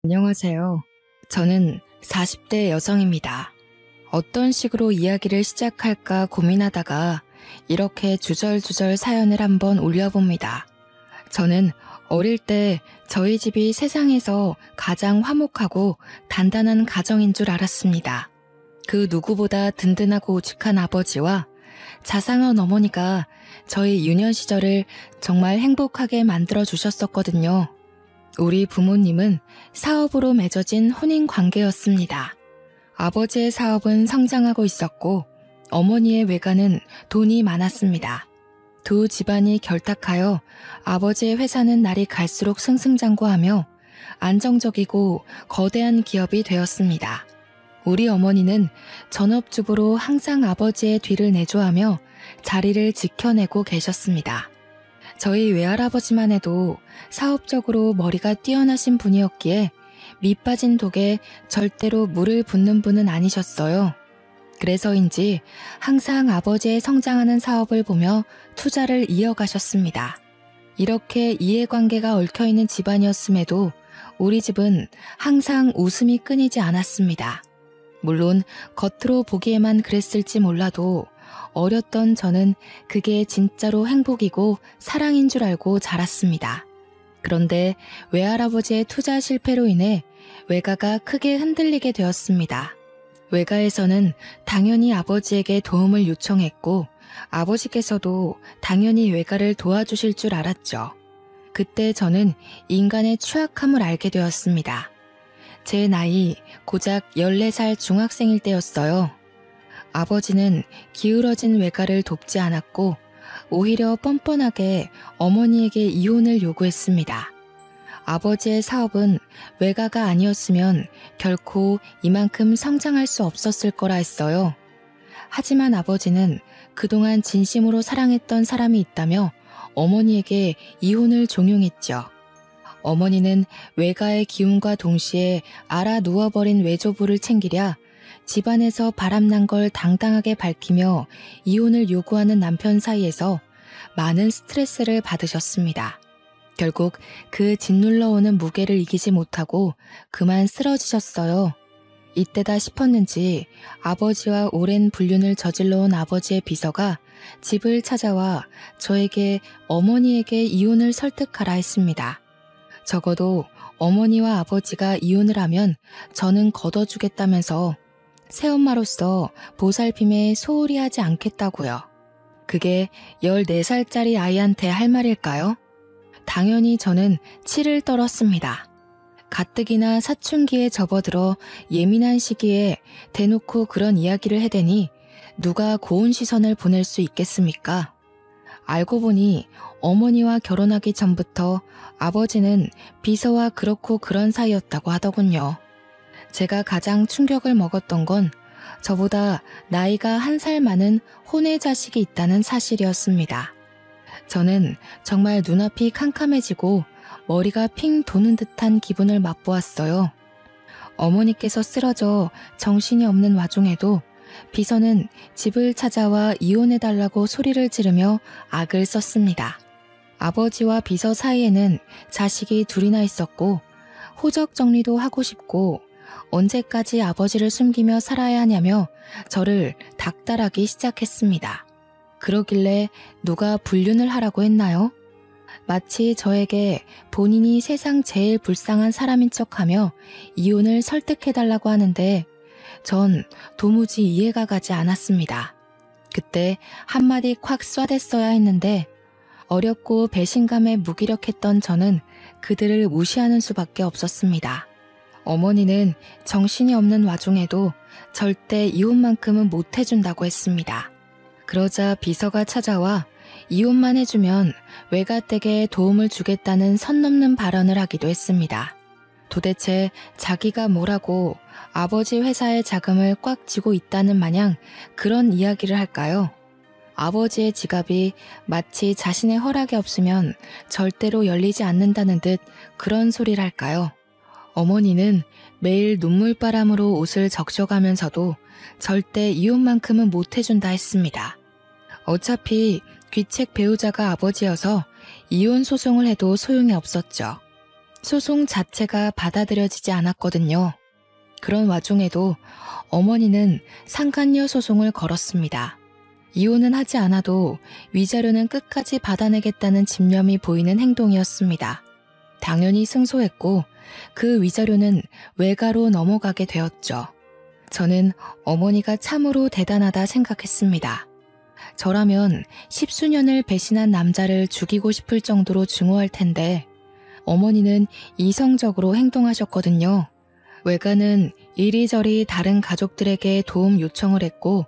안녕하세요. 저는 40대 여성입니다. 어떤 식으로 이야기를 시작할까 고민하다가 이렇게 주절주절 사연을 한번 올려봅니다. 저는 어릴 때 저희 집이 세상에서 가장 화목하고 단단한 가정인 줄 알았습니다. 그 누구보다 든든하고 오죽한 아버지와 자상한 어머니가 저희 유년 시절을 정말 행복하게 만들어 주셨었거든요. 우리 부모님은 사업으로 맺어진 혼인 관계였습니다. 아버지의 사업은 성장하고 있었고 어머니의 외가는 돈이 많았습니다. 두 집안이 결탁하여 아버지의 회사는 날이 갈수록 승승장구하며 안정적이고 거대한 기업이 되었습니다. 우리 어머니는 전업주부로 항상 아버지의 뒤를 내조하며 자리를 지켜내고 계셨습니다. 저희 외할아버지만 해도 사업적으로 머리가 뛰어나신 분이었기에 밑 빠진 독에 절대로 물을 붓는 분은 아니셨어요. 그래서인지 항상 아버지의 성장하는 사업을 보며 투자를 이어가셨습니다. 이렇게 이해관계가 얽혀있는 집안이었음에도 우리 집은 항상 웃음이 끊이지 않았습니다. 물론 겉으로 보기에만 그랬을지 몰라도 어렸던 저는 그게 진짜로 행복이고 사랑인 줄 알고 자랐습니다. 그런데 외할아버지의 투자 실패로 인해 외가가 크게 흔들리게 되었습니다. 외가에서는 당연히 아버지에게 도움을 요청했고 아버지께서도 당연히 외가를 도와주실 줄 알았죠. 그때 저는 인간의 추악함을 알게 되었습니다. 제 나이 고작 14살 중학생일 때였어요. 아버지는 기울어진 외가를 돕지 않았고 오히려 뻔뻔하게 어머니에게 이혼을 요구했습니다. 아버지의 사업은 외가가 아니었으면 결코 이만큼 성장할 수 없었을 거라 했어요. 하지만 아버지는 그동안 진심으로 사랑했던 사람이 있다며 어머니에게 이혼을 종용했죠. 어머니는 외가의 기운과 동시에 알아 누워버린 외조부를 챙기랴 집안에서 바람난 걸 당당하게 밝히며 이혼을 요구하는 남편 사이에서 많은 스트레스를 받으셨습니다. 결국 그 짓눌러 오는 무게를 이기지 못하고 그만 쓰러지셨어요. 이때다 싶었는지 아버지와 오랜 불륜을 저질러 온 아버지의 비서가 집을 찾아와 저에게 어머니에게 이혼을 설득하라 했습니다. 적어도 어머니와 아버지가 이혼을 하면 저는 걷어주겠다면서 새엄마로서 보살핌에 소홀히 하지 않겠다고요. 그게 14살짜리 아이한테 할 말일까요? 당연히 저는 치를 떨었습니다. 가뜩이나 사춘기에 접어들어 예민한 시기에 대놓고 그런 이야기를 해대니 누가 고운 시선을 보낼 수 있겠습니까? 알고 보니 어머니와 결혼하기 전부터 아버지는 비서와 그렇고 그런 사이였다고 하더군요. 제가 가장 충격을 먹었던 건 저보다 나이가 1살 많은 혼외 자식이 있다는 사실이었습니다. 저는 정말 눈앞이 캄캄해지고 머리가 핑 도는 듯한 기분을 맛보았어요. 어머니께서 쓰러져 정신이 없는 와중에도 비서는 집을 찾아와 이혼해달라고 소리를 지르며 악을 썼습니다. 아버지와 비서 사이에는 자식이 둘이나 있었고 호적 정리도 하고 싶고 언제까지 아버지를 숨기며 살아야 하냐며 저를 닥달하기 시작했습니다. 그러길래 누가 불륜을 하라고 했나요? 마치 저에게 본인이 세상 제일 불쌍한 사람인 척하며 이혼을 설득해달라고 하는데 전 도무지 이해가 가지 않았습니다. 그때 한마디 콱 쏴댔어야 했는데 어렵고 배신감에 무기력했던 저는 그들을 무시하는 수밖에 없었습니다. 어머니는 정신이 없는 와중에도 절대 이혼만큼은 못 해준다고 했습니다. 그러자 비서가 찾아와 이혼만 해주면 외가댁에 도움을 주겠다는 선 넘는 발언을 하기도 했습니다. 도대체 자기가 뭐라고 아버지 회사의 자금을 꽉 쥐고 있다는 마냥 그런 이야기를 할까요? 아버지의 지갑이 마치 자신의 허락이 없으면 절대로 열리지 않는다는 듯 그런 소리를 할까요? 어머니는 매일 눈물바람으로 옷을 적셔가면서도 절대 이혼만큼은 못 해준다 했습니다. 어차피 귀책 배우자가 아버지여서 이혼 소송을 해도 소용이 없었죠. 소송 자체가 받아들여지지 않았거든요. 그런 와중에도 어머니는 상간녀 소송을 걸었습니다. 이혼은 하지 않아도 위자료는 끝까지 받아내겠다는 집념이 보이는 행동이었습니다. 당연히 승소했고 그 위자료는 외가로 넘어가게 되었죠. 저는 어머니가 참으로 대단하다 생각했습니다. 저라면 10수년을 배신한 남자를 죽이고 싶을 정도로 증오할 텐데 어머니는 이성적으로 행동하셨거든요. 외가는 이리저리 다른 가족들에게 도움 요청을 했고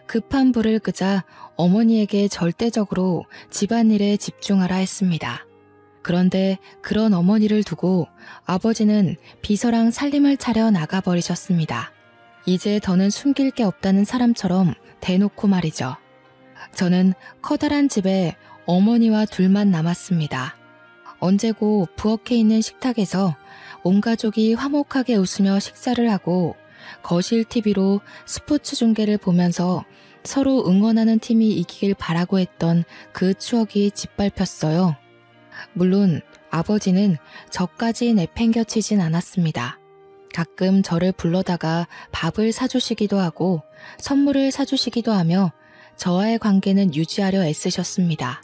급한 불을 끄자 어머니에게 절대적으로 집안일에 집중하라 했습니다. 그런데 그런 어머니를 두고 아버지는 비서랑 살림을 차려 나가버리셨습니다. 이제 더는 숨길 게 없다는 사람처럼 대놓고 말이죠. 저는 커다란 집에 어머니와 둘만 남았습니다. 언제고 부엌에 있는 식탁에서 온 가족이 화목하게 웃으며 식사를 하고 거실 TV로 스포츠 중계를 보면서 서로 응원하는 팀이 이기길 바라고 했던 그 추억이 짓밟혔어요. 물론 아버지는 저까지 내팽겨치진 않았습니다. 가끔 저를 불러다가 밥을 사주시기도 하고 선물을 사주시기도 하며 저와의 관계는 유지하려 애쓰셨습니다.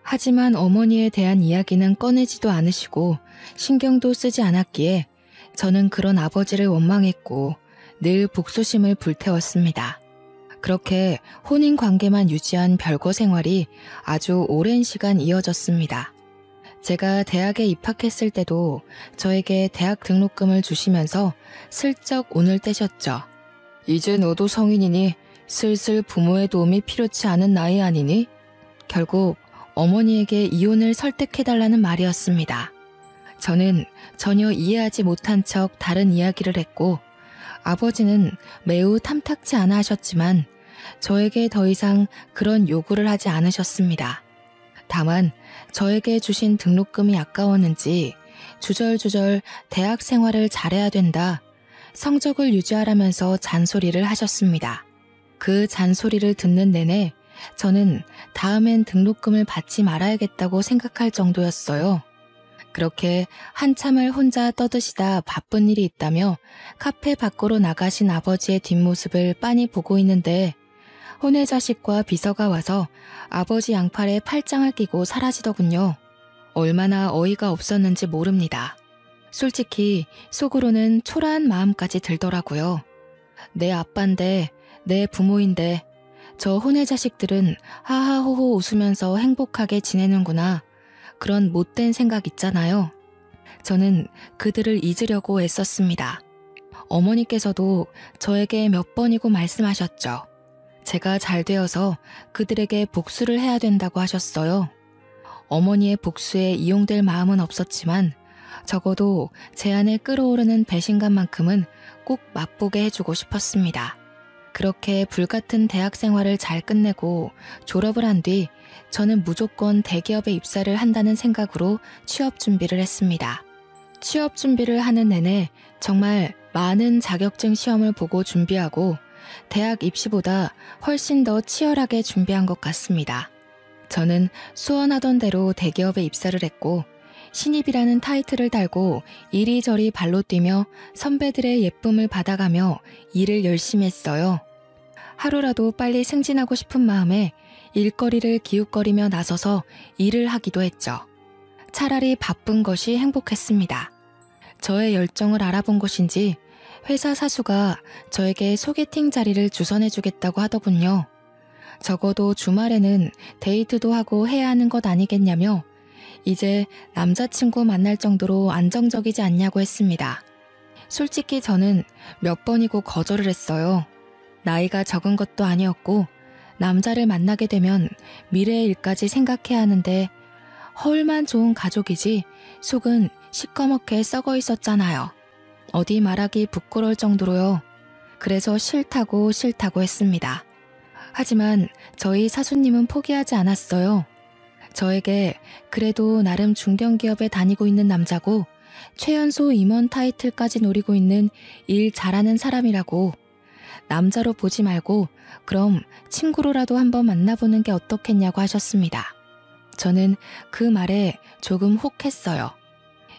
하지만 어머니에 대한 이야기는 꺼내지도 않으시고 신경도 쓰지 않았기에 저는 그런 아버지를 원망했고 늘 복수심을 불태웠습니다. 그렇게 혼인 관계만 유지한 별거 생활이 아주 오랜 시간 이어졌습니다. 제가 대학에 입학했을 때도 저에게 대학 등록금을 주시면서 슬쩍 운을 떼셨죠. 이제 너도 성인이니 슬슬 부모의 도움이 필요치 않은 나이 아니니? 결국 어머니에게 이혼을 설득해달라는 말이었습니다. 저는 전혀 이해하지 못한 척 다른 이야기를 했고 아버지는 매우 탐탁지 않아 하셨지만 저에게 더 이상 그런 요구를 하지 않으셨습니다. 다만 저에게 주신 등록금이 아까웠는지 주절주절 대학 생활을 잘해야 된다, 성적을 유지하라면서 잔소리를 하셨습니다. 그 잔소리를 듣는 내내 저는 다음엔 등록금을 받지 말아야겠다고 생각할 정도였어요. 그렇게 한참을 혼자 떠드시다 바쁜 일이 있다며 카페 밖으로 나가신 아버지의 뒷모습을 빤히 보고 있는데 혼외자식과 비서가 와서 아버지 양팔에 팔짱을 끼고 사라지더군요. 얼마나 어이가 없었는지 모릅니다. 솔직히 속으로는 초라한 마음까지 들더라고요. 내 아빠인데, 내 부모인데 저 혼외자식들은 하하호호 웃으면서 행복하게 지내는구나. 그런 못된 생각 있잖아요. 저는 그들을 잊으려고 애썼습니다. 어머니께서도 저에게 몇 번이고 말씀하셨죠. 제가 잘 되어서 그들에게 복수를 해야 된다고 하셨어요. 어머니의 복수에 이용될 마음은 없었지만 적어도 제 안에 끓어오르는 배신감만큼은 꼭 맛보게 해주고 싶었습니다. 그렇게 불같은 대학 생활을 잘 끝내고 졸업을 한 뒤 저는 무조건 대기업에 입사를 한다는 생각으로 취업 준비를 했습니다. 취업 준비를 하는 내내 정말 많은 자격증 시험을 보고 준비하고 대학 입시보다 훨씬 더 치열하게 준비한 것 같습니다. 저는 소원하던 대로 대기업에 입사를 했고 신입이라는 타이틀을 달고 이리저리 발로 뛰며 선배들의 예쁨을 받아가며 일을 열심히 했어요. 하루라도 빨리 승진하고 싶은 마음에 일거리를 기웃거리며 나서서 일을 하기도 했죠. 차라리 바쁜 것이 행복했습니다. 저의 열정을 알아본 것인지 회사 사수가 저에게 소개팅 자리를 주선해주겠다고 하더군요. 적어도 주말에는 데이트도 하고 해야 하는 것 아니겠냐며 이제 남자친구 만날 정도로 안정적이지 않냐고 했습니다. 솔직히 저는 몇 번이고 거절을 했어요. 나이가 적은 것도 아니었고 남자를 만나게 되면 미래의 일까지 생각해야 하는데 허울만 좋은 가족이지 속은 시꺼멓게 썩어 있었잖아요. 어디 말하기 부끄러울 정도로요. 그래서 싫다고 했습니다. 하지만 저희 사수님은 포기하지 않았어요. 저에게 그래도 나름 중견기업에 다니고 있는 남자고 최연소 임원 타이틀까지 노리고 있는 일 잘하는 사람이라고, 남자로 보지 말고 그럼 친구로라도 한번 만나보는 게 어떻겠냐고 하셨습니다. 저는 그 말에 조금 혹했어요.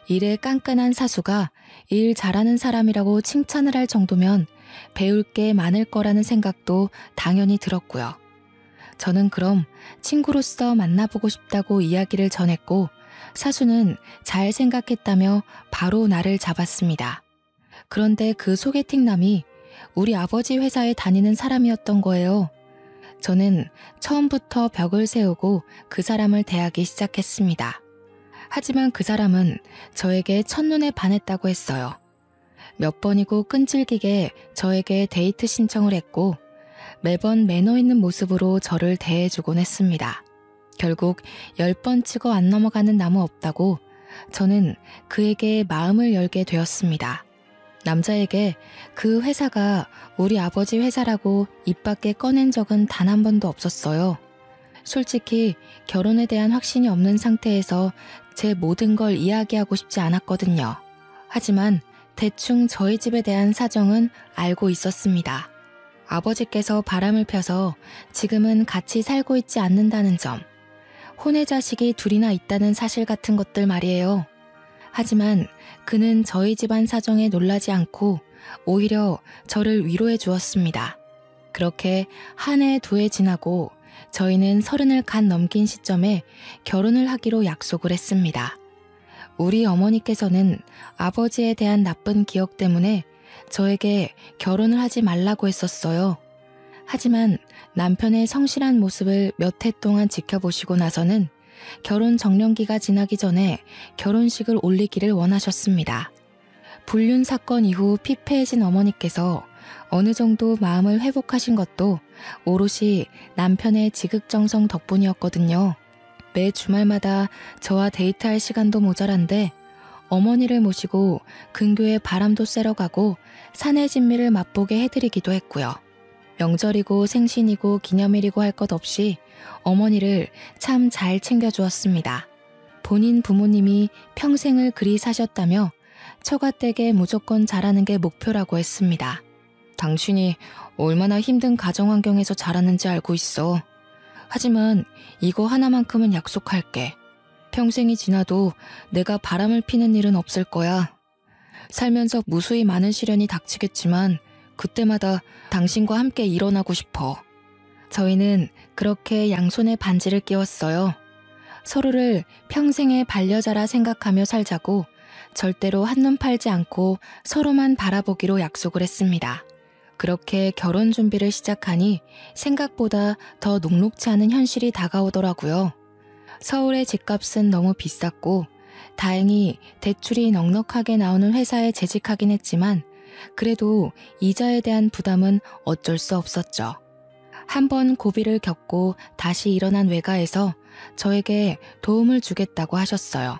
일에 깐깐한 사수가 일 잘하는 사람이라고 칭찬을 할 정도면 배울 게 많을 거라는 생각도 당연히 들었고요. 저는 그럼 친구로서 만나보고 싶다고 이야기를 전했고 사수는 잘 생각했다며 바로 나를 잡았습니다. 그런데 그 소개팅남이 우리 아버지 회사에 다니는 사람이었던 거예요. 저는 처음부터 벽을 세우고 그 사람을 대하기 시작했습니다. 하지만 그 사람은 저에게 첫눈에 반했다고 했어요. 몇 번이고 끈질기게 저에게 데이트 신청을 했고 매번 매너 있는 모습으로 저를 대해주곤 했습니다. 결국 10번 치고 안 넘어가는 나무 없다고 저는 그에게 마음을 열게 되었습니다. 남자에게 그 회사가 우리 아버지 회사라고 입 밖에 꺼낸 적은 단 한 번도 없었어요. 솔직히 결혼에 대한 확신이 없는 상태에서 제 모든 걸 이야기하고 싶지 않았거든요. 하지만 대충 저희 집에 대한 사정은 알고 있었습니다. 아버지께서 바람을 펴서 지금은 같이 살고 있지 않는다는 점, 혼외 자식이 둘이나 있다는 사실 같은 것들 말이에요. 하지만 그는 저희 집안 사정에 놀라지 않고 오히려 저를 위로해 주었습니다. 그렇게 한 해, 두 해 지나고 저희는 30을 갓 넘긴 시점에 결혼을 하기로 약속을 했습니다. 우리 어머니께서는 아버지에 대한 나쁜 기억 때문에 저에게 결혼을 하지 말라고 했었어요. 하지만 남편의 성실한 모습을 몇 해 동안 지켜보시고 나서는 결혼 정년기가 지나기 전에 결혼식을 올리기를 원하셨습니다. 불륜 사건 이후 피폐해진 어머니께서 어느 정도 마음을 회복하신 것도 오롯이 남편의 지극정성 덕분이었거든요. 매 주말마다 저와 데이트할 시간도 모자란데 어머니를 모시고 근교에 바람도 쐬러 가고 산의 진미를 맛보게 해드리기도 했고요. 명절이고 생신이고 기념일이고 할 것 없이 어머니를 참 잘 챙겨주었습니다. 본인 부모님이 평생을 그리 사셨다며 처가댁에 무조건 잘하는 게 목표라고 했습니다. 당신이 얼마나 힘든 가정 환경에서 자랐는지 알고 있어. 하지만 이거 하나만큼은 약속할게. 평생이 지나도 내가 바람을 피는 일은 없을 거야. 살면서 무수히 많은 시련이 닥치겠지만 그때마다 당신과 함께 일어나고 싶어. 저희는 그렇게 양손에 반지를 끼웠어요. 서로를 평생의 반려자라 생각하며 살자고 절대로 한눈 팔지 않고 서로만 바라보기로 약속을 했습니다. 그렇게 결혼 준비를 시작하니 생각보다 더 녹록치 않은 현실이 다가오더라고요. 서울의 집값은 너무 비쌌고 다행히 대출이 넉넉하게 나오는 회사에 재직하긴 했지만 그래도 이자에 대한 부담은 어쩔 수 없었죠. 한번 고비를 겪고 다시 일어난 외가에서 저에게 도움을 주겠다고 하셨어요.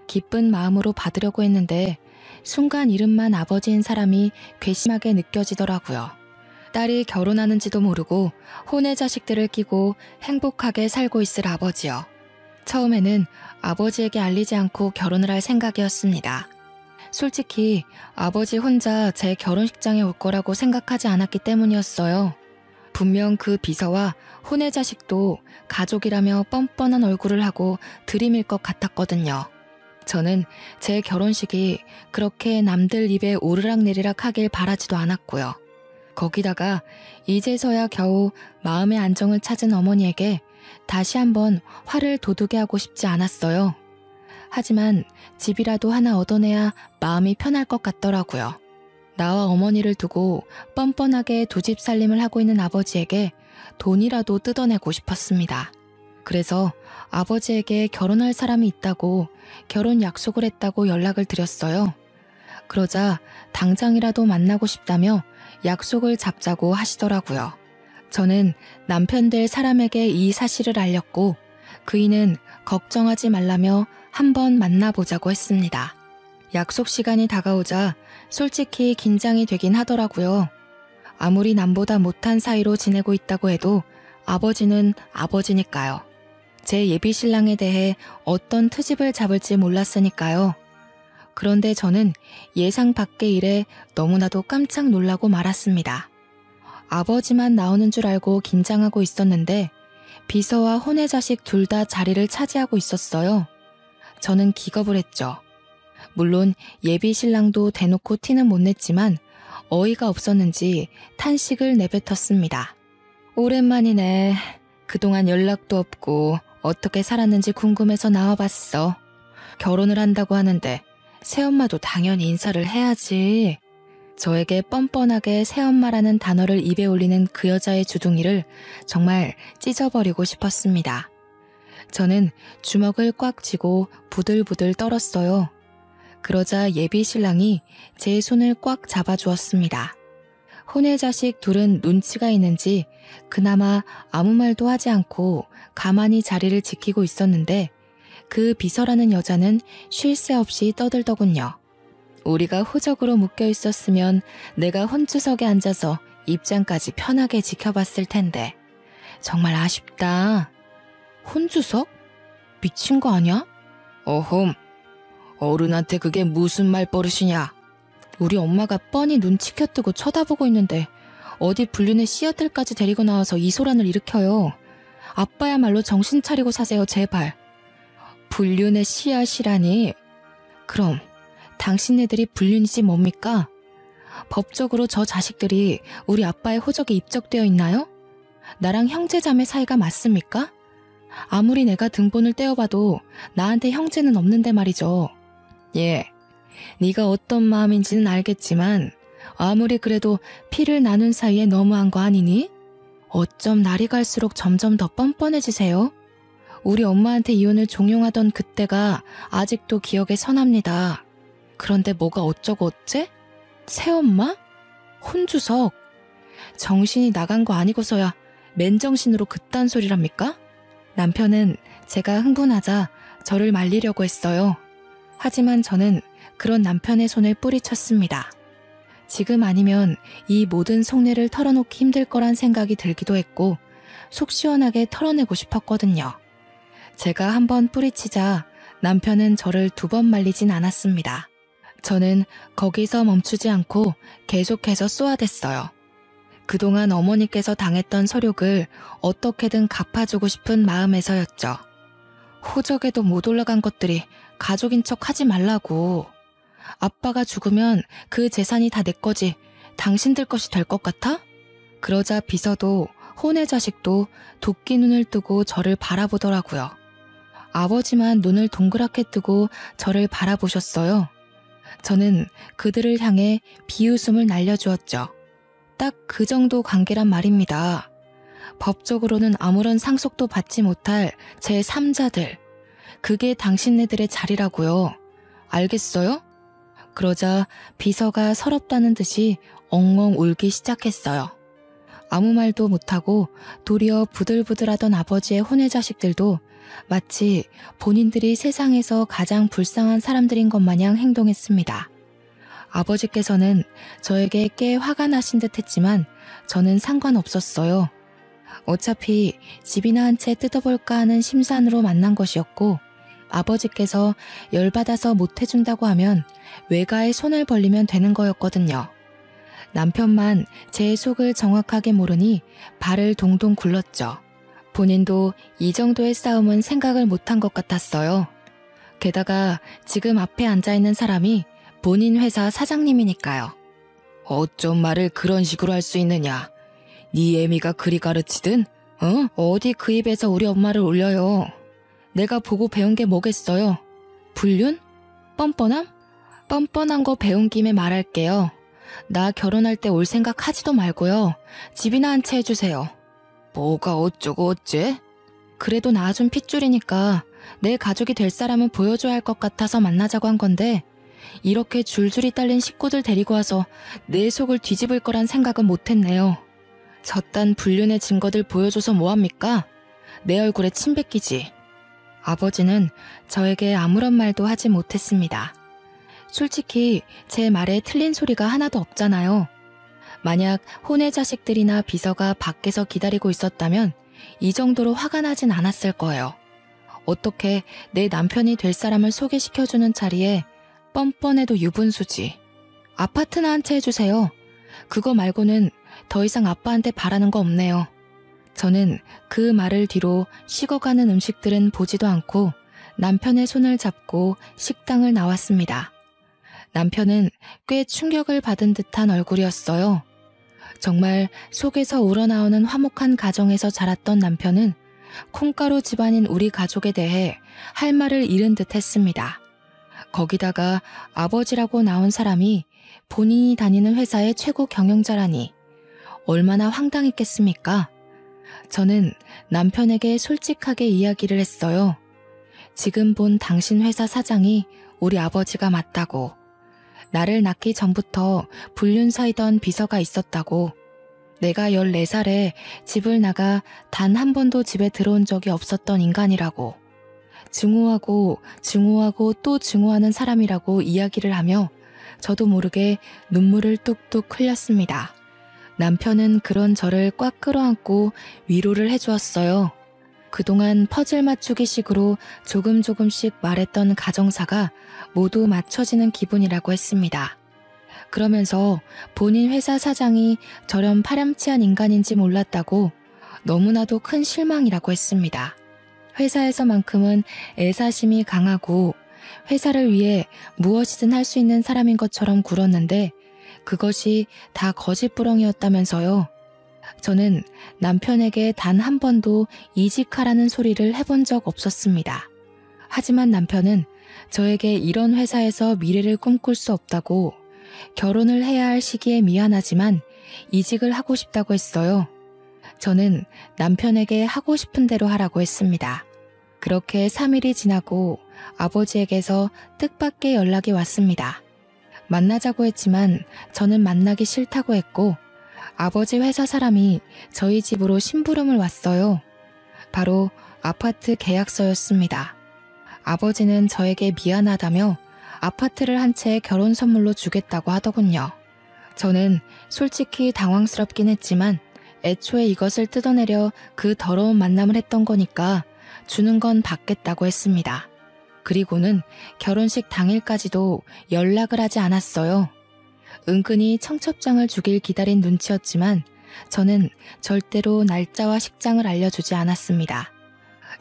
기쁜 마음으로 받으려고 했는데 순간 이름만 아버지인 사람이 괘씸하게 느껴지더라고요. 딸이 결혼하는지도 모르고 혼외 자식들을 끼고 행복하게 살고 있을 아버지요. 처음에는 아버지에게 알리지 않고 결혼을 할 생각이었습니다. 솔직히 아버지 혼자 제 결혼식장에 올 거라고 생각하지 않았기 때문이었어요. 분명 그 비서와 혼외 자식도 가족이라며 뻔뻔한 얼굴을 하고 들이밀 것 같았거든요. 저는 제 결혼식이 그렇게 남들 입에 오르락내리락 하길 바라지도 않았고요. 거기다가 이제서야 겨우 마음의 안정을 찾은 어머니에게 다시 한번 화를 돋우게 하고 싶지 않았어요. 하지만 집이라도 하나 얻어내야 마음이 편할 것 같더라고요. 나와 어머니를 두고 뻔뻔하게 두 집 살림을 하고 있는 아버지에게 돈이라도 뜯어내고 싶었습니다. 그래서 아버지에게 결혼할 사람이 있다고 결혼 약속을 했다고 연락을 드렸어요. 그러자 당장이라도 만나고 싶다며 약속을 잡자고 하시더라고요. 저는 남편 될 사람에게 이 사실을 알렸고 그이는 걱정하지 말라며 한번 만나보자고 했습니다. 약속 시간이 다가오자 솔직히 긴장이 되긴 하더라고요. 아무리 남보다 못한 사이로 지내고 있다고 해도 아버지는 아버지니까요. 제 예비 신랑에 대해 어떤 트집을 잡을지 몰랐으니까요. 그런데 저는 예상 밖의 일에 너무나도 깜짝 놀라고 말았습니다. 아버지만 나오는 줄 알고 긴장하고 있었는데 비서와 혼외 자식 둘 다 자리를 차지하고 있었어요. 저는 기겁을 했죠. 물론 예비 신랑도 대놓고 티는 못 냈지만 어이가 없었는지 탄식을 내뱉었습니다. 오랜만이네. 그동안 연락도 없고 어떻게 살았는지 궁금해서 나와봤어. 결혼을 한다고 하는데 새엄마도 당연히 인사를 해야지. 저에게 뻔뻔하게 새엄마라는 단어를 입에 올리는 그 여자의 주둥이를 정말 찢어버리고 싶었습니다. 저는 주먹을 꽉 쥐고 부들부들 떨었어요. 그러자 예비 신랑이 제 손을 꽉 잡아주었습니다. 혼외 자식 둘은 눈치가 있는지 그나마 아무 말도 하지 않고 가만히 자리를 지키고 있었는데 그 비서라는 여자는 쉴 새 없이 떠들더군요. 우리가 호적으로 묶여 있었으면 내가 혼주석에 앉아서 입장까지 편하게 지켜봤을 텐데. 정말 아쉽다. 혼주석? 미친 거 아니야? 어흠. 어른한테 그게 무슨 말버릇이냐. 우리 엄마가 뻔히 눈치켜 뜨고 쳐다보고 있는데 어디 불륜의 씨앗들까지 데리고 나와서 이 소란을 일으켜요. 아빠야말로 정신 차리고 사세요, 제발. 불륜의 씨앗이라니. 그럼 당신네들이 불륜이지 뭡니까? 법적으로 저 자식들이 우리 아빠의 호적에 입적되어 있나요? 나랑 형제자매 사이가 맞습니까? 아무리 내가 등본을 떼어봐도 나한테 형제는 없는데 말이죠. 예, 네가 어떤 마음인지는 알겠지만 아무리 그래도 피를 나눈 사이에 너무한 거 아니니? 어쩜 날이 갈수록 점점 더 뻔뻔해지세요? 우리 엄마한테 이혼을 종용하던 그때가 아직도 기억에 선합니다. 그런데 뭐가 어쩌고 어째? 새엄마? 혼주석? 정신이 나간 거 아니고서야 맨정신으로 그딴 소리랍니까? 남편은 제가 흥분하자 저를 말리려고 했어요. 하지만 저는 그런 남편의 손을 뿌리쳤습니다. 지금 아니면 이 모든 속내를 털어놓기 힘들 거란 생각이 들기도 했고 속 시원하게 털어내고 싶었거든요. 제가 한번 뿌리치자 남편은 저를 2번 말리진 않았습니다. 저는 거기서 멈추지 않고 계속해서 쏘아댔어요. 그동안 어머니께서 당했던 서욕을 어떻게든 갚아주고 싶은 마음에서였죠. 호적에도 못 올라간 것들이 가족인 척 하지 말라고. 아빠가 죽으면 그 재산이 다 내 거지 당신들 것이 될 것 같아? 그러자 비서도 혼외 자식도 도끼 눈을 뜨고 저를 바라보더라고요. 아버지만 눈을 동그랗게 뜨고 저를 바라보셨어요. 저는 그들을 향해 비웃음을 날려주었죠. 딱 그 정도 관계란 말입니다. 법적으로는 아무런 상속도 받지 못할 제3자들. 그게 당신네들의 자리라고요. 알겠어요? 그러자 비서가 서럽다는 듯이 엉엉 울기 시작했어요. 아무 말도 못하고 도리어 부들부들하던 아버지의 혼외 자식들도 마치 본인들이 세상에서 가장 불쌍한 사람들인 것 마냥 행동했습니다. 아버지께서는 저에게 꽤 화가 나신 듯 했지만 저는 상관없었어요. 어차피 집이나 한 채 뜯어볼까 하는 심산으로 만난 것이었고 아버지께서 열받아서 못해준다고 하면 외가에 손을 벌리면 되는 거였거든요. 남편만 제 속을 정확하게 모르니 발을 동동 굴렀죠. 본인도 이 정도의 싸움은 생각을 못한 것 같았어요. 게다가 지금 앞에 앉아있는 사람이 본인 회사 사장님이니까요. 어쩜 말을 그런 식으로 할 수 있느냐. 네 애미가 그리 가르치든 어디 그 입에서 우리 엄마를 올려요. 내가 보고 배운 게 뭐겠어요. 불륜? 뻔뻔함? 뻔뻔한 거 배운 김에 말할게요. 나 결혼할 때 올 생각 하지도 말고요. 집이나 한 채 해주세요. 뭐가 어쩌고 어째? 그래도 낳아준 핏줄이니까 내 가족이 될 사람은 보여줘야 할 것 같아서 만나자고 한 건데 이렇게 줄줄이 딸린 식구들 데리고 와서 내 속을 뒤집을 거란 생각은 못했네요. 저딴 불륜의 증거들 보여줘서 뭐합니까? 내 얼굴에 침 뱉기지. 아버지는 저에게 아무런 말도 하지 못했습니다. 솔직히 제 말에 틀린 소리가 하나도 없잖아요. 만약 혼외 자식들이나 비서가 밖에서 기다리고 있었다면 이 정도로 화가 나진 않았을 거예요. 어떻게 내 남편이 될 사람을 소개시켜주는 자리에 뻔뻔해도 유분수지. 아파트나 한 채 해주세요. 그거 말고는 더 이상 아빠한테 바라는 거 없네요. 저는 그 말을 뒤로 식어가는 음식들은 보지도 않고 남편의 손을 잡고 식당을 나왔습니다. 남편은 꽤 충격을 받은 듯한 얼굴이었어요. 정말 속에서 우러나오는 화목한 가정에서 자랐던 남편은 콩가루 집안인 우리 가족에 대해 할 말을 잃은 듯 했습니다. 거기다가 아버지라고 나온 사람이 본인이 다니는 회사의 최고 경영자라니 얼마나 황당했겠습니까? 저는 남편에게 솔직하게 이야기를 했어요. 지금 본 당신 회사 사장이 우리 아버지가 맞다고. 나를 낳기 전부터 불륜사이던 비서가 있었다고. 내가 14살에 집을 나가 단 한 번도 집에 들어온 적이 없었던 인간이라고. 증오하고 또 증오하는 사람이라고 이야기를 하며 저도 모르게 눈물을 뚝뚝 흘렸습니다. 남편은 그런 저를 꽉 끌어안고 위로를 해주었어요. 그동안 퍼즐 맞추기식으로 조금씩 말했던 가정사가 모두 맞춰지는 기분이라고 했습니다. 그러면서 본인 회사 사장이 저런 파렴치한 인간인지 몰랐다고 너무나도 큰 실망이라고 했습니다. 회사에서만큼은 애사심이 강하고 회사를 위해 무엇이든 할 수 있는 사람인 것처럼 굴었는데 그것이 다 거짓부렁이었다면서요. 저는 남편에게 단 한 번도 이직하라는 소리를 해본 적 없었습니다. 하지만 남편은 저에게 이런 회사에서 미래를 꿈꿀 수 없다고, 결혼을 해야 할 시기에 미안하지만 이직을 하고 싶다고 했어요. 저는 남편에게 하고 싶은 대로 하라고 했습니다. 그렇게 3일이 지나고 아버지에게서 뜻밖의 연락이 왔습니다. 만나자고 했지만 저는 만나기 싫다고 했고 아버지 회사 사람이 저희 집으로 심부름을 왔어요. 바로 아파트 계약서였습니다. 아버지는 저에게 미안하다며 아파트를 한 채 결혼 선물로 주겠다고 하더군요. 저는 솔직히 당황스럽긴 했지만 애초에 이것을 뜯어내려 그 더러운 만남을 했던 거니까 주는 건 받겠다고 했습니다. 그리고는 결혼식 당일까지도 연락을 하지 않았어요. 은근히 청첩장을 주길 기다린 눈치였지만 저는 절대로 날짜와 식장을 알려주지 않았습니다.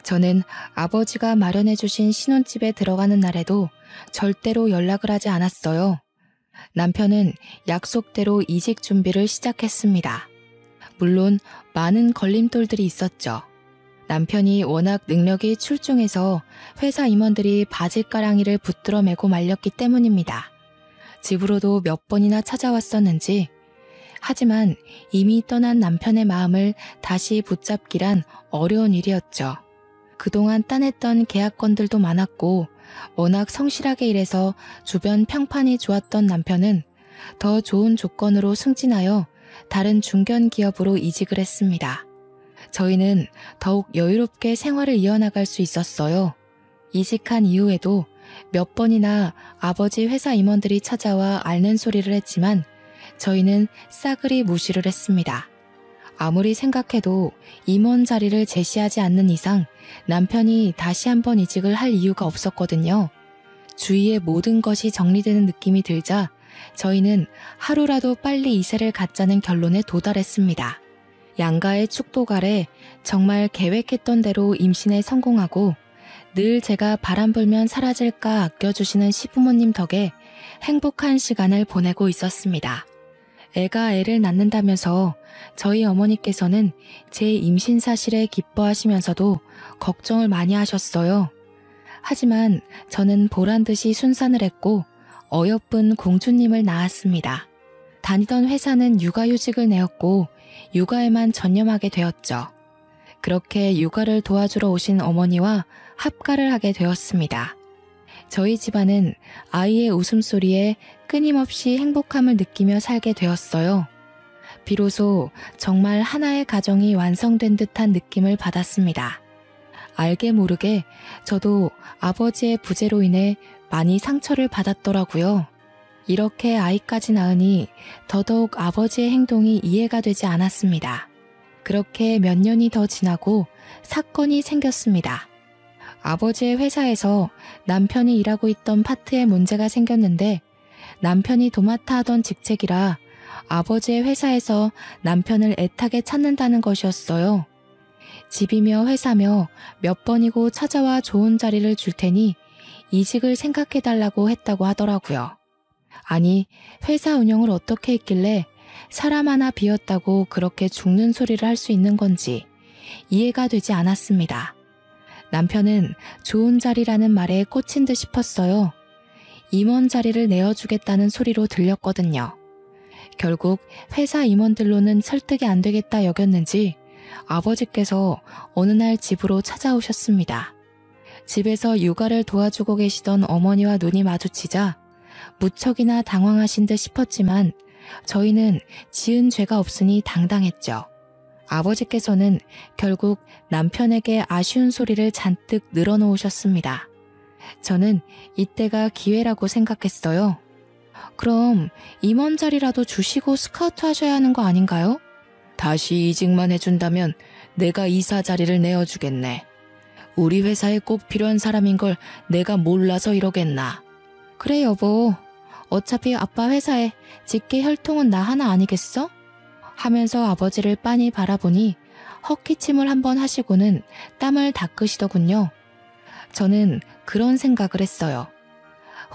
저는 아버지가 마련해 주신 신혼집에 들어가는 날에도 절대로 연락을 하지 않았어요. 남편은 약속대로 이직 준비를 시작했습니다. 물론 많은 걸림돌들이 있었죠. 남편이 워낙 능력이 출중해서 회사 임원들이 바짓가랑이를 붙들어 매고 말렸기 때문입니다. 집으로도 몇 번이나 찾아왔었는지. 하지만 이미 떠난 남편의 마음을 다시 붙잡기란 어려운 일이었죠. 그동안 따냈던 계약건들도 많았고 워낙 성실하게 일해서 주변 평판이 좋았던 남편은 더 좋은 조건으로 승진하여 다른 중견 기업으로 이직을 했습니다. 저희는 더욱 여유롭게 생활을 이어나갈 수 있었어요. 이직한 이후에도 몇 번이나 아버지 회사 임원들이 찾아와 앓는 소리를 했지만 저희는 싸그리 무시를 했습니다. 아무리 생각해도 임원 자리를 제시하지 않는 이상 남편이 다시 한번 이직을 할 이유가 없었거든요. 주위의 모든 것이 정리되는 느낌이 들자 저희는 하루라도 빨리 이세를 갖자는 결론에 도달했습니다. 양가의 축복 아래 정말 계획했던 대로 임신에 성공하고 늘 제가 바람 불면 사라질까 아껴주시는 시부모님 덕에 행복한 시간을 보내고 있었습니다. 애가 애를 낳는다면서 저희 어머니께서는 제 임신 사실에 기뻐하시면서도 걱정을 많이 하셨어요. 하지만 저는 보란듯이 순산을 했고 어여쁜 공주님을 낳았습니다. 다니던 회사는 육아휴직을 내었고 육아에만 전념하게 되었죠. 그렇게 육아를 도와주러 오신 어머니와 합가를 하게 되었습니다. 저희 집안은 아이의 웃음소리에 끊임없이 행복함을 느끼며 살게 되었어요. 비로소 정말 하나의 가정이 완성된 듯한 느낌을 받았습니다. 알게 모르게 저도 아버지의 부재로 인해 많이 상처를 받았더라고요. 이렇게 아이까지 낳으니 더더욱 아버지의 행동이 이해가 되지 않았습니다. 그렇게 몇 년이 더 지나고 사건이 생겼습니다. 아버지의 회사에서 남편이 일하고 있던 파트에 문제가 생겼는데 남편이 도맡아 하던 직책이라 아버지의 회사에서 남편을 애타게 찾는다는 것이었어요. 집이며 회사며 몇 번이고 찾아와 좋은 자리를 줄 테니 이직을 생각해달라고 했다고 하더라고요. 아니, 회사 운영을 어떻게 했길래 사람 하나 비웠다고 그렇게 죽는 소리를 할 수 있는 건지 이해가 되지 않았습니다. 남편은 좋은 자리라는 말에 꽂힌 듯 싶었어요. 임원 자리를 내어주겠다는 소리로 들렸거든요. 결국 회사 임원들로는 설득이 안 되겠다 여겼는지 아버지께서 어느 날 집으로 찾아오셨습니다. 집에서 육아를 도와주고 계시던 어머니와 눈이 마주치자 무척이나 당황하신 듯 싶었지만 저희는 지은 죄가 없으니 당당했죠. 아버지께서는 결국 남편에게 아쉬운 소리를 잔뜩 늘어놓으셨습니다. 저는 이때가 기회라고 생각했어요. 그럼 임원 자리라도 주시고 스카우트 하셔야 하는 거 아닌가요? 다시 이직만 해준다면 내가 이사 자리를 내어주겠네. 우리 회사에 꼭 필요한 사람인 걸 내가 몰라서 이러겠나. 그래 여보, 어차피 아빠 회사에 직계 혈통은 나 하나 아니겠어? 하면서 아버지를 빤히 바라보니 헛기침을 한번 하시고는 땀을 닦으시더군요. 저는 그런 생각을 했어요.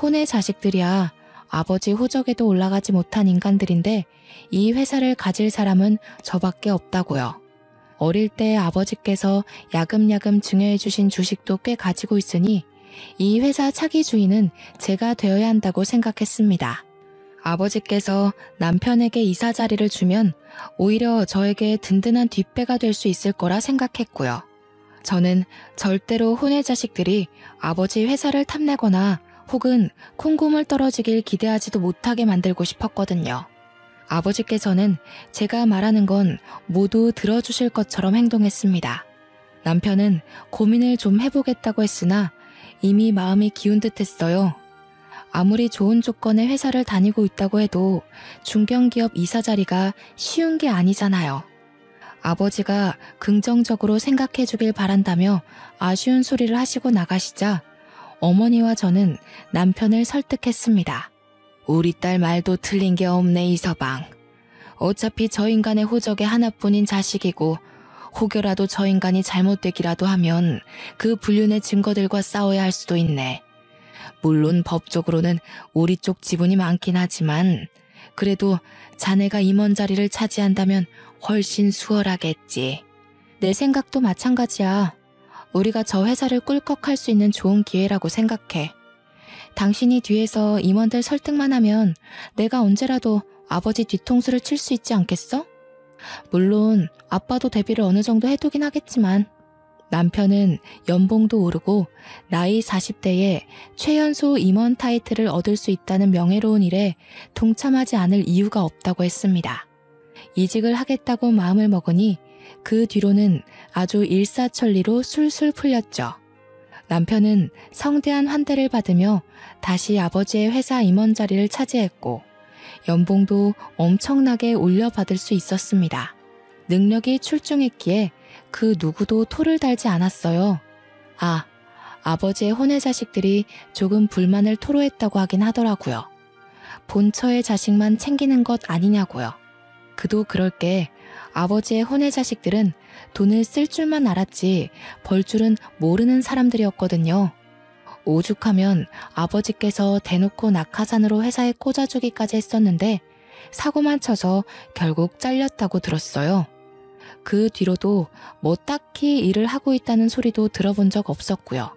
혼의 자식들이야 아버지 호적에도 올라가지 못한 인간들인데 이 회사를 가질 사람은 저밖에 없다고요. 어릴 때 아버지께서 야금야금 증여해 주신 주식도 꽤 가지고 있으니 이 회사 차기 주인은 제가 되어야 한다고 생각했습니다. 아버지께서 남편에게 이사 자리를 주면 오히려 저에게 든든한 뒷배가 될 수 있을 거라 생각했고요. 저는 절대로 혼의 자식들이 아버지 회사를 탐내거나 혹은 콩고물 떨어지길 기대하지도 못하게 만들고 싶었거든요. 아버지께서는 제가 말하는 건 모두 들어주실 것처럼 행동했습니다. 남편은 고민을 좀 해보겠다고 했으나 이미 마음이 기운 듯했어요. 아무리 좋은 조건의 회사를 다니고 있다고 해도 중견기업 이사 자리가 쉬운 게 아니잖아요. 아버지가 긍정적으로 생각해 주길 바란다며 아쉬운 소리를 하시고 나가시자 어머니와 저는 남편을 설득했습니다. 우리 딸 말도 틀린 게 없네 이서방. 어차피 저 인간의 호적에 하나뿐인 자식이고 혹여라도 저 인간이 잘못되기라도 하면 그 불륜의 증거들과 싸워야 할 수도 있네. 물론 법적으로는 우리 쪽 지분이 많긴 하지만 그래도 자네가 임원 자리를 차지한다면 훨씬 수월하겠지. 내 생각도 마찬가지야. 우리가 저 회사를 꿀꺽할 수 있는 좋은 기회라고 생각해. 당신이 뒤에서 임원들 설득만 하면 내가 언제라도 아버지 뒤통수를 칠 수 있지 않겠어? 물론 아빠도 대비를 어느 정도 해두긴 하겠지만 남편은 연봉도 오르고 나이 40대에 최연소 임원 타이틀을 얻을 수 있다는 명예로운 일에 동참하지 않을 이유가 없다고 했습니다. 이직을 하겠다고 마음을 먹으니 그 뒤로는 아주 일사천리로 술술 풀렸죠. 남편은 성대한 환대를 받으며 다시 아버지의 회사 임원 자리를 차지했고 연봉도 엄청나게 올려받을 수 있었습니다. 능력이 출중했기에 그 누구도 토를 달지 않았어요. 아버지의 혼의 자식들이 조금 불만을 토로했다고 하긴 하더라고요. 본처의 자식만 챙기는 것 아니냐고요. 그도 그럴 게 아버지의 혼의 자식들은 돈을 쓸 줄만 알았지 벌 줄은 모르는 사람들이었거든요. 오죽하면 아버지께서 대놓고 낙하산으로 회사에 꽂아주기까지 했었는데 사고만 쳐서 결국 잘렸다고 들었어요. 그 뒤로도 뭐 딱히 일을 하고 있다는 소리도 들어본 적 없었고요.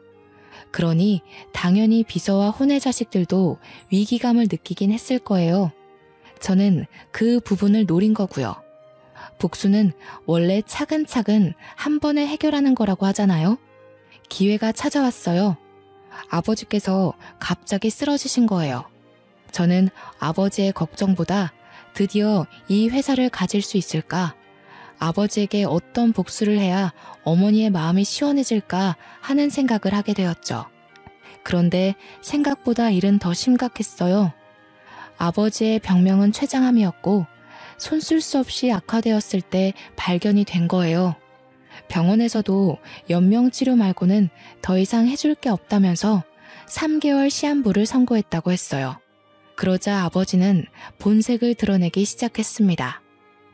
그러니 당연히 비서와 혼의 자식들도 위기감을 느끼긴 했을 거예요. 저는 그 부분을 노린 거고요. 복수는 원래 차근차근 한 번에 해결하는 거라고 하잖아요. 기회가 찾아왔어요. 아버지께서 갑자기 쓰러지신 거예요. 저는 아버지의 걱정보다 드디어 이 회사를 가질 수 있을까? 아버지에게 어떤 복수를 해야 어머니의 마음이 시원해질까 하는 생각을 하게 되었죠. 그런데 생각보다 일은 더 심각했어요. 아버지의 병명은 췌장암이었고 손쓸 수 없이 악화되었을 때 발견이 된 거예요. 병원에서도 연명치료 말고는 더 이상 해줄 게 없다면서 3개월 시한부를 선고했다고 했어요. 그러자 아버지는 본색을 드러내기 시작했습니다.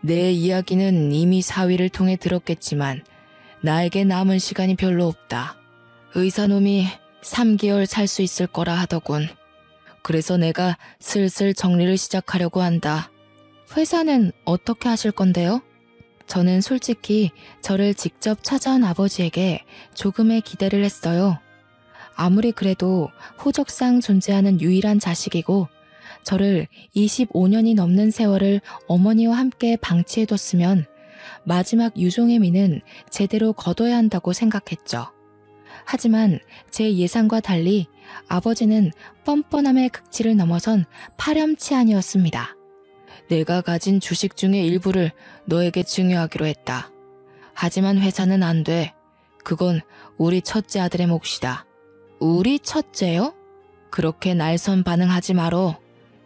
내 이야기는 이미 사위를 통해 들었겠지만 나에게 남은 시간이 별로 없다. 의사놈이 3개월 살 수 있을 거라 하더군. 그래서 내가 슬슬 정리를 시작하려고 한다. 회사는 어떻게 하실 건데요? 저는 솔직히 저를 직접 찾아온 아버지에게 조금의 기대를 했어요. 아무리 그래도 호적상 존재하는 유일한 자식이고 저를 25년이 넘는 세월을 어머니와 함께 방치해뒀으면 마지막 유종의 미는 제대로 거둬야 한다고 생각했죠. 하지만 제 예상과 달리 아버지는 뻔뻔함의 극치를 넘어선 파렴치한이었습니다. 내가 가진 주식 중의 일부를 너에게 증여하기로 했다. 하지만 회사는 안 돼. 그건 우리 첫째 아들의 몫이다. 우리 첫째요? 그렇게 날선 반응하지 말어.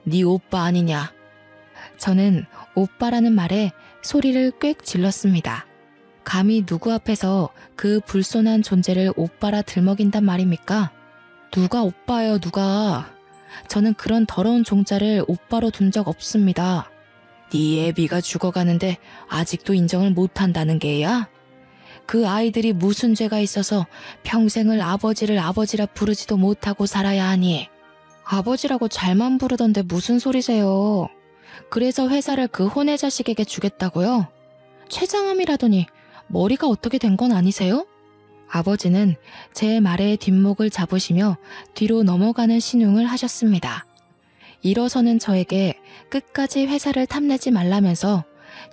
네 오빠 아니냐. 저는 오빠라는 말에 소리를 꽥 질렀습니다. 감히 누구 앞에서 그 불손한 존재를 오빠라 들먹인단 말입니까? 누가 오빠예요, 누가. 저는 그런 더러운 종자를 오빠로 둔 적 없습니다. 네 애비가 죽어가는데 아직도 인정을 못한다는 게야? 그 아이들이 무슨 죄가 있어서 평생을 아버지를 아버지라 부르지도 못하고 살아야 하니? 아버지라고 잘만 부르던데 무슨 소리세요? 그래서 회사를 그 혼의 자식에게 주겠다고요? 최장암이라더니 머리가 어떻게 된 건 아니세요? 아버지는 제 말에 뒷목을 잡으시며 뒤로 넘어가는 신용을 하셨습니다. 일어서는 저에게 끝까지 회사를 탐내지 말라면서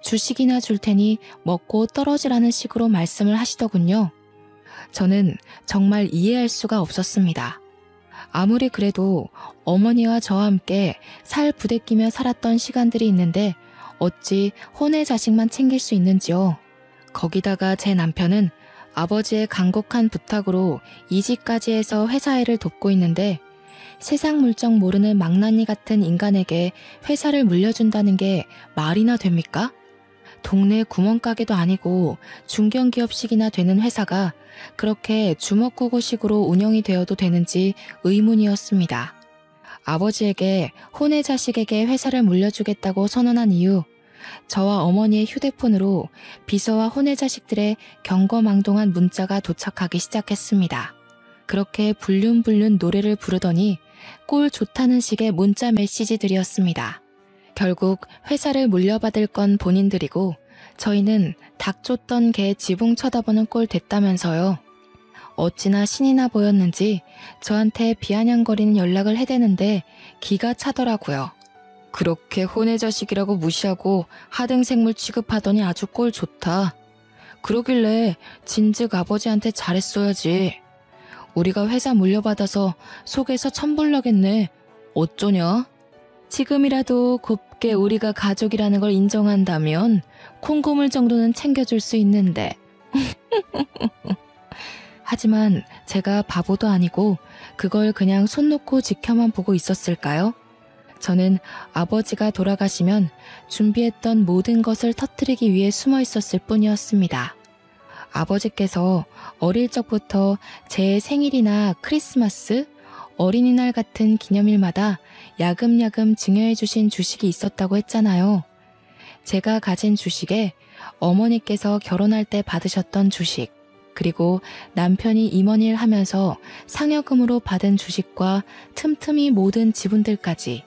주식이나 줄 테니 먹고 떨어지라는 식으로 말씀을 하시더군요. 저는 정말 이해할 수가 없었습니다. 아무리 그래도 어머니와 저와 함께 살 부대끼며 살았던 시간들이 있는데 어찌 혼의 자식만 챙길 수 있는지요. 거기다가 제 남편은 아버지의 간곡한 부탁으로 이직까지 해서 회사 일을 돕고 있는데 세상 물정 모르는 망나니 같은 인간에게 회사를 물려준다는 게 말이나 됩니까? 동네 구멍가게도 아니고 중견기업식이나 되는 회사가 그렇게 주먹구구식으로 운영이 되어도 되는지 의문이었습니다. 아버지에게 혼의 자식에게 회사를 물려주겠다고 선언한 이후 저와 어머니의 휴대폰으로 비서와 혼의 자식들의 경거망동한 문자가 도착하기 시작했습니다. 그렇게 불륜불륜 노래를 부르더니 꼴 좋다는 식의 문자 메시지들이었습니다. 결국 회사를 물려받을 건 본인들이고 저희는 닭 쫓던 개 지붕 쳐다보는 꼴 됐다면서요. 어찌나 신이 나 보였는지 저한테 비아냥거리는 연락을 해대는데 기가 차더라고요. 그렇게 혼의 자식이라고 무시하고 하등생물 취급하더니 아주 꼴 좋다. 그러길래 진즉 아버지한테 잘했어야지. 우리가 회사 물려받아서 속에서 천불나겠네. 어쩌냐? 지금이라도 곱게 우리가 가족이라는 걸 인정한다면 콩고물 정도는 챙겨줄 수 있는데. 하지만 제가 바보도 아니고 그걸 그냥 손 놓고 지켜만 보고 있었을까요? 저는 아버지가 돌아가시면 준비했던 모든 것을 터뜨리기 위해 숨어 있었을 뿐이었습니다. 아버지께서 어릴 적부터 제 생일이나 크리스마스, 어린이날 같은 기념일마다 야금야금 증여해 주신 주식이 있었다고 했잖아요. 제가 가진 주식에 어머니께서 결혼할 때 받으셨던 주식, 그리고 남편이 임원일 하면서 상여금으로 받은 주식과 틈틈이 모든 지분들까지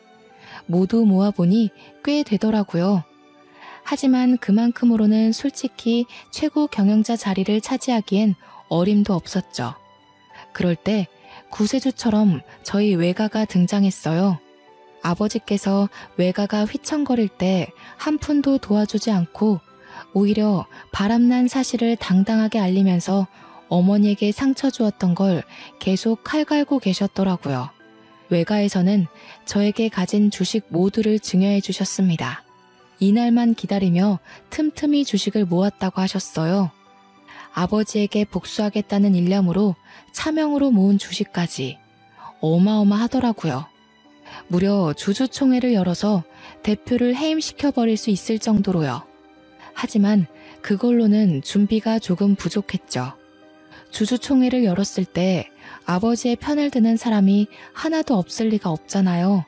모두 모아보니 꽤 되더라고요. 하지만 그만큼으로는 솔직히 최고 경영자 자리를 차지하기엔 어림도 없었죠. 그럴 때 구세주처럼 저희 외가가 등장했어요. 아버지께서 외가가 휘청거릴 때 한 푼도 도와주지 않고 오히려 바람난 사실을 당당하게 알리면서 어머니에게 상처 주었던 걸 계속 칼 갈고 계셨더라고요. 외가에서는 저에게 가진 주식 모두를 증여해 주셨습니다. 이날만 기다리며 틈틈이 주식을 모았다고 하셨어요. 아버지에게 복수하겠다는 일념으로 차명으로 모은 주식까지 어마어마하더라고요. 무려 주주총회를 열어서 대표를 해임시켜버릴 수 있을 정도로요. 하지만 그걸로는 준비가 조금 부족했죠. 주주총회를 열었을 때 아버지의 편을 드는 사람이 하나도 없을 리가 없잖아요.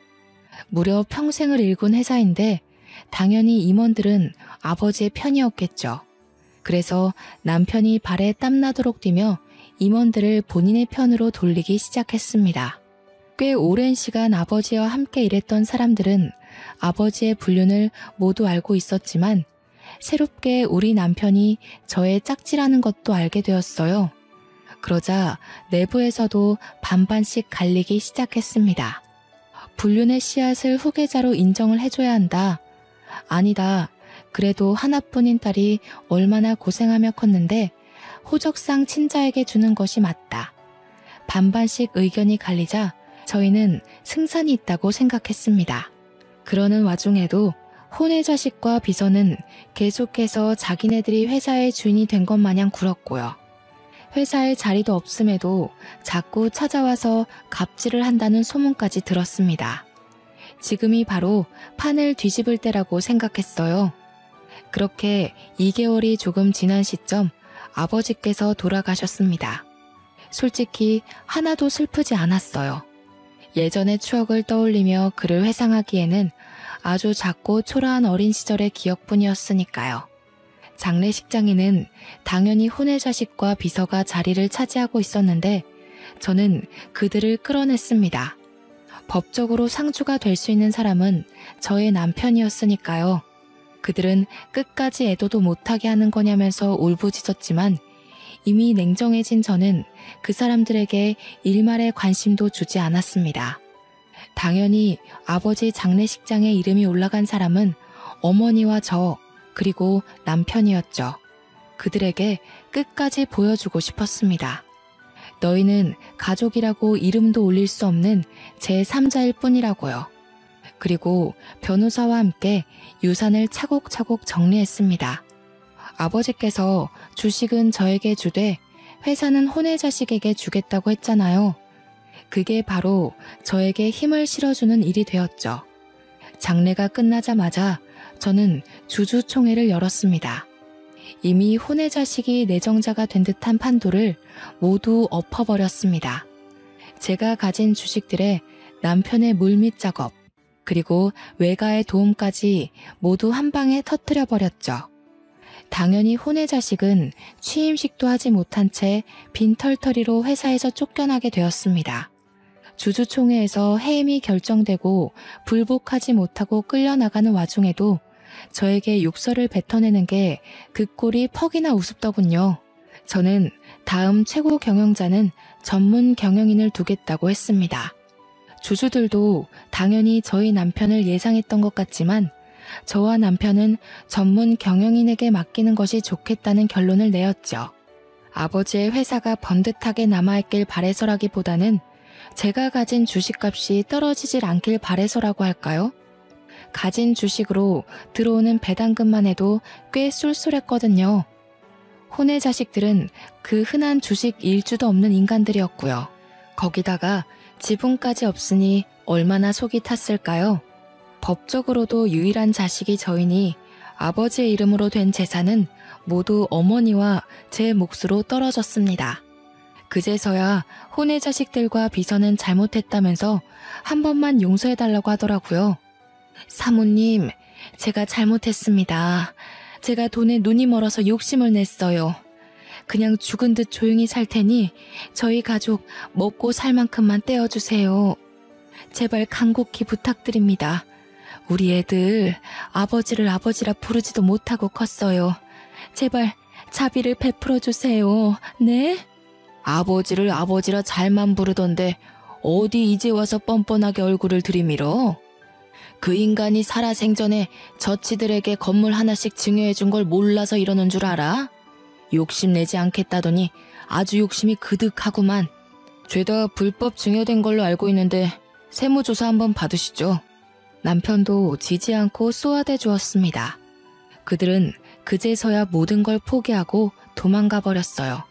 무려 평생을 일군 회사인데 당연히 임원들은 아버지의 편이었겠죠. 그래서 남편이 발에 땀나도록 뛰며 임원들을 본인의 편으로 돌리기 시작했습니다. 꽤 오랜 시간 아버지와 함께 일했던 사람들은 아버지의 불륜을 모두 알고 있었지만 새롭게 우리 남편이 저의 짝지라는 것도 알게 되었어요. 그러자 내부에서도 반반씩 갈리기 시작했습니다. 불륜의 씨앗을 후계자로 인정을 해줘야 한다. 아니다. 그래도 하나뿐인 딸이 얼마나 고생하며 컸는데 호적상 친자에게 주는 것이 맞다. 반반씩 의견이 갈리자 저희는 승산이 있다고 생각했습니다. 그러는 와중에도 혼의 자식과 비서는 계속해서 자기네들이 회사의 주인이 된 것 마냥 굴었고요. 회사에 자리도 없음에도 자꾸 찾아와서 갑질을 한다는 소문까지 들었습니다. 지금이 바로 판을 뒤집을 때라고 생각했어요. 그렇게 2개월이 조금 지난 시점 아버지께서 돌아가셨습니다. 솔직히 하나도 슬프지 않았어요. 예전의 추억을 떠올리며 그를 회상하기에는 아주 작고 초라한 어린 시절의 기억뿐이었으니까요. 장례식장에는 당연히 혼의 자식과 비서가 자리를 차지하고 있었는데 저는 그들을 끌어냈습니다. 법적으로 상주가 될 수 있는 사람은 저의 남편이었으니까요. 그들은 끝까지 애도도 못하게 하는 거냐면서 울부짖었지만 이미 냉정해진 저는 그 사람들에게 일말의 관심도 주지 않았습니다. 당연히 아버지 장례식장에 이름이 올라간 사람은 어머니와 저 그리고 남편이었죠. 그들에게 끝까지 보여주고 싶었습니다. 너희는 가족이라고 이름도 올릴 수 없는 제3자일 뿐이라고요. 그리고 변호사와 함께 유산을 차곡차곡 정리했습니다. 아버지께서 주식은 저에게 주되 회사는 혼의 자식에게 주겠다고 했잖아요. 그게 바로 저에게 힘을 실어주는 일이 되었죠. 장례가 끝나자마자 저는 주주총회를 열었습니다. 이미 혼의 자식이 내정자가 된 듯한 판도를 모두 엎어버렸습니다. 제가 가진 주식들의 남편의 물밑 작업, 그리고 외가의 도움까지 모두 한 방에 터뜨려버렸죠. 당연히 혼의 자식은 취임식도 하지 못한 채 빈털터리로 회사에서 쫓겨나게 되었습니다. 주주총회에서 해임이 결정되고 불복하지 못하고 끌려나가는 와중에도 저에게 욕설을 뱉어내는 게 그 꼴이 퍽이나 우습더군요. 저는 다음 최고 경영자는 전문 경영인을 두겠다고 했습니다. 주주들도 당연히 저희 남편을 예상했던 것 같지만 저와 남편은 전문 경영인에게 맡기는 것이 좋겠다는 결론을 내었죠. 아버지의 회사가 번듯하게 남아있길 바래서라기보다는 제가 가진 주식값이 떨어지질 않길 바래서라고 할까요? 가진 주식으로 들어오는 배당금만 해도 꽤 쏠쏠했거든요. 혼의 자식들은 그 흔한 주식 일주도 없는 인간들이었고요. 거기다가 지분까지 없으니 얼마나 속이 탔을까요? 법적으로도 유일한 자식이 저이니 아버지의 이름으로 된 재산은 모두 어머니와 제 몫으로 떨어졌습니다. 그제서야 혼의 자식들과 비서는 잘못했다면서 한 번만 용서해달라고 하더라고요. 사모님, 제가 잘못했습니다. 제가 돈에 눈이 멀어서 욕심을 냈어요. 그냥 죽은 듯 조용히 살 테니 저희 가족 먹고 살 만큼만 떼어주세요. 제발 간곡히 부탁드립니다. 우리 애들 아버지를 아버지라 부르지도 못하고 컸어요. 제발 자비를 베풀어 주세요. 네? 아버지를 아버지라 잘만 부르던데 어디 이제 와서 뻔뻔하게 얼굴을 들이밀어? 그 인간이 살아생전에 저치들에게 건물 하나씩 증여해 준 걸 몰라서 이러는 줄 알아? 욕심내지 않겠다더니 아주 욕심이 그득하구만. 죄다 불법 증여된 걸로 알고 있는데 세무조사 한번 받으시죠. 남편도 지지 않고 쏘아대 주었습니다. 그들은 그제서야 모든 걸 포기하고 도망가 버렸어요.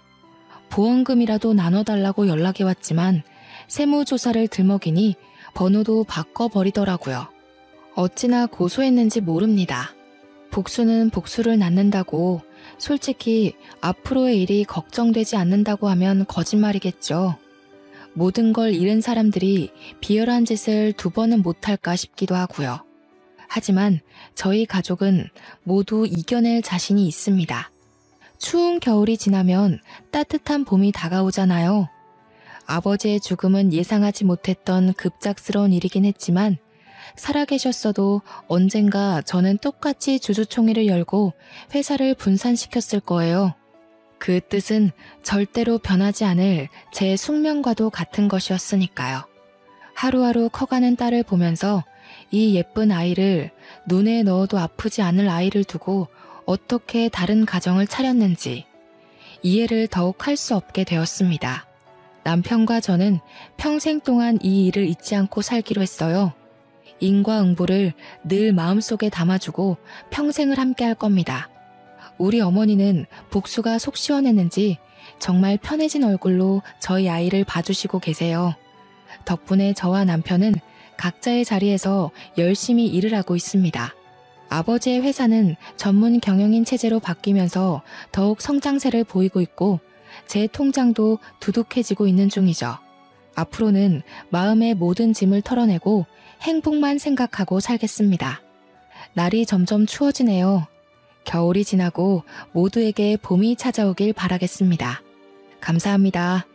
보험금이라도 나눠달라고 연락이 왔지만 세무조사를 들먹이니 번호도 바꿔버리더라고요. 어찌나 고소했는지 모릅니다. 복수는 복수를 낳는다고, 솔직히 앞으로의 일이 걱정되지 않는다고 하면 거짓말이겠죠. 모든 걸 잃은 사람들이 비열한 짓을 2번은 못할까 싶기도 하고요. 하지만 저희 가족은 모두 이겨낼 자신이 있습니다. 추운 겨울이 지나면 따뜻한 봄이 다가오잖아요. 아버지의 죽음은 예상하지 못했던 급작스러운 일이긴 했지만 살아계셨어도 언젠가 저는 똑같이 주주총회를 열고 회사를 분산시켰을 거예요. 그 뜻은 절대로 변하지 않을 제 숙명과도 같은 것이었으니까요. 하루하루 커가는 딸을 보면서 이 예쁜 아이를 눈에 넣어도 아프지 않을 아이를 두고 어떻게 다른 가정을 차렸는지 이해를 더욱 할 수 없게 되었습니다. 남편과 저는 평생 동안 이 일을 잊지 않고 살기로 했어요. 인과응보를 늘 마음속에 담아주고 평생을 함께 할 겁니다. 우리 어머니는 복수가 속 시원했는지 정말 편해진 얼굴로 저희 아이를 봐주시고 계세요. 덕분에 저와 남편은 각자의 자리에서 열심히 일을 하고 있습니다. 아버지의 회사는 전문 경영인 체제로 바뀌면서 더욱 성장세를 보이고 있고 제 통장도 두둑해지고 있는 중이죠. 앞으로는 마음의 모든 짐을 털어내고 행복만 생각하고 살겠습니다. 날이 점점 추워지네요. 겨울이 지나고 모두에게 봄이 찾아오길 바라겠습니다. 감사합니다.